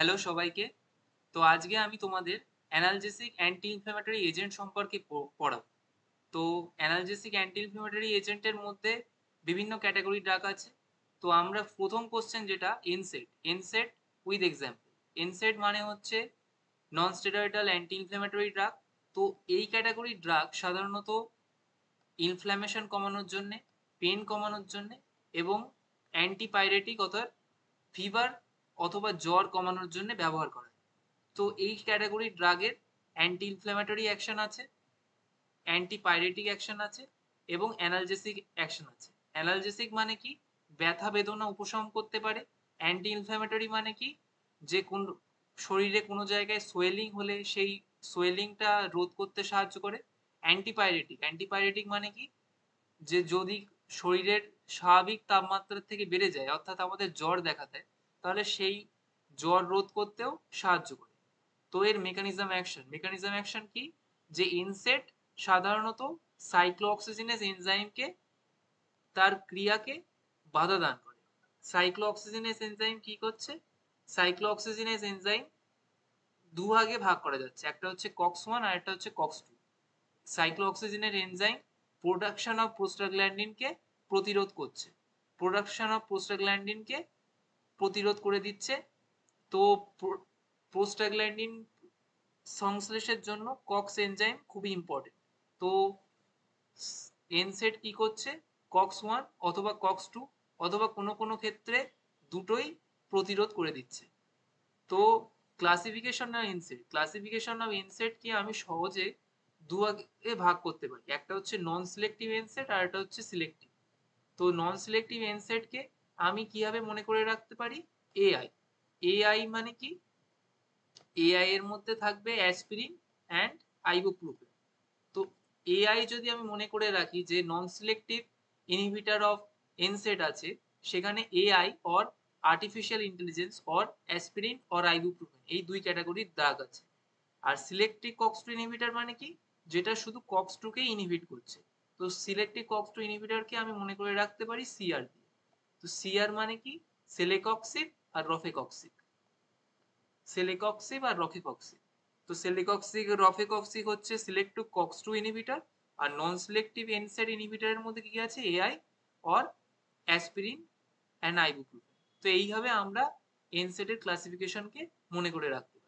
Hello সবাইকে। তো আজকে আমি তোমাদের অ্যানালজেসিক অ্যান্টি ইনফ্ল্যামেটরি এজেন্ট সম্পর্কে পড়াবো। তো অ্যানালজেসিক অ্যান্টি ইনফ্ল্যামেটরি এজেন্টের মধ্যে বিভিন্ন ক্যাটেগরি ড্রাগ আছে। তো আমরা ১ম কোয়েশ্চেন যেটা NSAID, NSAID with example. NSAID মানে হচ্ছে non steroidal anti inflammatory drug. তো এই ক্যাটেগরির ড্রাগ সাধারণত ইনফ্ল্যামেশন কমানোর জন্যে, পেন কমানোর জন্যে এবং অ্যান্টিপাইরেটিক অর্থাৎ ফিভার অথবা জ্বর কমানোর জন্য ব্যবহার করা হয়। তো এই ক্যাটাগরির ড্রাগের অ্যান্টি ইনফ্ল্যামেটরি অ্যাকশন আছে, অ্যান্টিপাইরেটিক অ্যাকশন আছে এবং অ্যানালজেসিক অ্যাকশন আছে। অ্যানালজেসিক মানে কি? ব্যথা বেদনা উপশম করতে পারে। অ্যান্টি ইনফ্ল্যামেটরি মানে কি? যে কোন শরীরে কোনো জায়গায় সোয়েলিং হলে সেই সোয়েলিংটা রোধ করতে সাহায্য করে। অ্যান্টিপাইরেটিক, অ্যান্টিপাইরেটিক মানে কি? যে যদি শরীরের স্বাভাবিক তাপমাত্রার থেকে বেড়ে যায় অর্থাৎ আমাদের জ্বর দেখা দেয়, তাহলে সেই জ্বর রোধ করতেও সাহায্য করে। তো এর মেকানিজম অ্যাকশন কি? যে ইনসেট সাধারণত সাইক্লোঅক্সিজেনেজ এনজাইমকে তার ক্রিয়াকে বাধা দান করে। সাইক্লোঅক্সিজেনেজ এনজাইম কি করছে? সাইক্লোঅক্সিজেনেজ এনজাইম দুভাগে ভাগ করা যাচ্ছে, একটা হচ্ছে কক্স ওয়ান আর একটা হচ্ছে কক্স টু। সাইক্লোঅক্সিজেনের এনজাইম প্রোডাকশন অফ প্রোস্টাগ্ল্যান্ডিনকে প্রতিরোধ করছে, প্রোডাকশন অফ প্রোস্টাগ্ল্যান্ডিনকে প্রতিরোধ করে দিচ্ছে। তো প্রোস্টাগ্ল্যান্ডিন সংশ্লেষের জন্য কক্স এনজাইম খুবই ইম্পর্টেন্ট। তো এনসেট কি করছে? কক্স ওয়ান অথবা কক্স টু অথবা কোনো কোনো ক্ষেত্রে দুটোই প্রতিরোধ করে দিচ্ছে। তো ক্লাসিফিকেশন অফ ইনসেট কি আমি সহজে দুভাগে ভাগ করতে পারি। একটা হচ্ছে নন সিলেক্টিভ ইনসেট আর একটা হচ্ছে সিলেক্টিভ। তো নন সিলেক্টিভ ইনসেট কে আমি কিভাবে মনে করে রাখতে পারি? এআই। এআই মানে কি? এআই এর মধ্যে থাকবে অ্যাসপিরিন অ্যান্ড আইবুপ্রোফেন। তো এআই যদি আমি মনে করে রাখি যে নন সিলেক্টিভ ইনহিবিটর অফ এনসেড আছে, সেখানে AI or artificial intelligence or aspirin or ibuprofen এই দুই ক্যাটাগরির ড্রাগ আছে। আর সিলেক্টিভ কক্স টু ইনহিবিটর মানে কি? যেটা শুধু কক্স টু কে ইনহিবিট করছে। তো সিলেক্টিভ কক্স টু ইনহিবিটরকে আমি মনে করে রাখতে পারি সিআর দিয়ে। তো সিআর মানে কি? সেলেকক্সিব আর রফেকক্সিব। সেলেকক্সিব আর রফেকক্সিব। তো সেলেকক্সিব রফেকক্সিব হচ্ছে সিলেক্টিভ কক্স টু ইনহিবিটর, আর নন সিলেক্টিভ এনসেড ইনহিবিটরের মধ্যে কি আছে? AI or aspirin and ibuprofen. তো এইভাবে আমরা এনসেড এর ক্লাসিফিকেশনকে মনে করে রাখবো।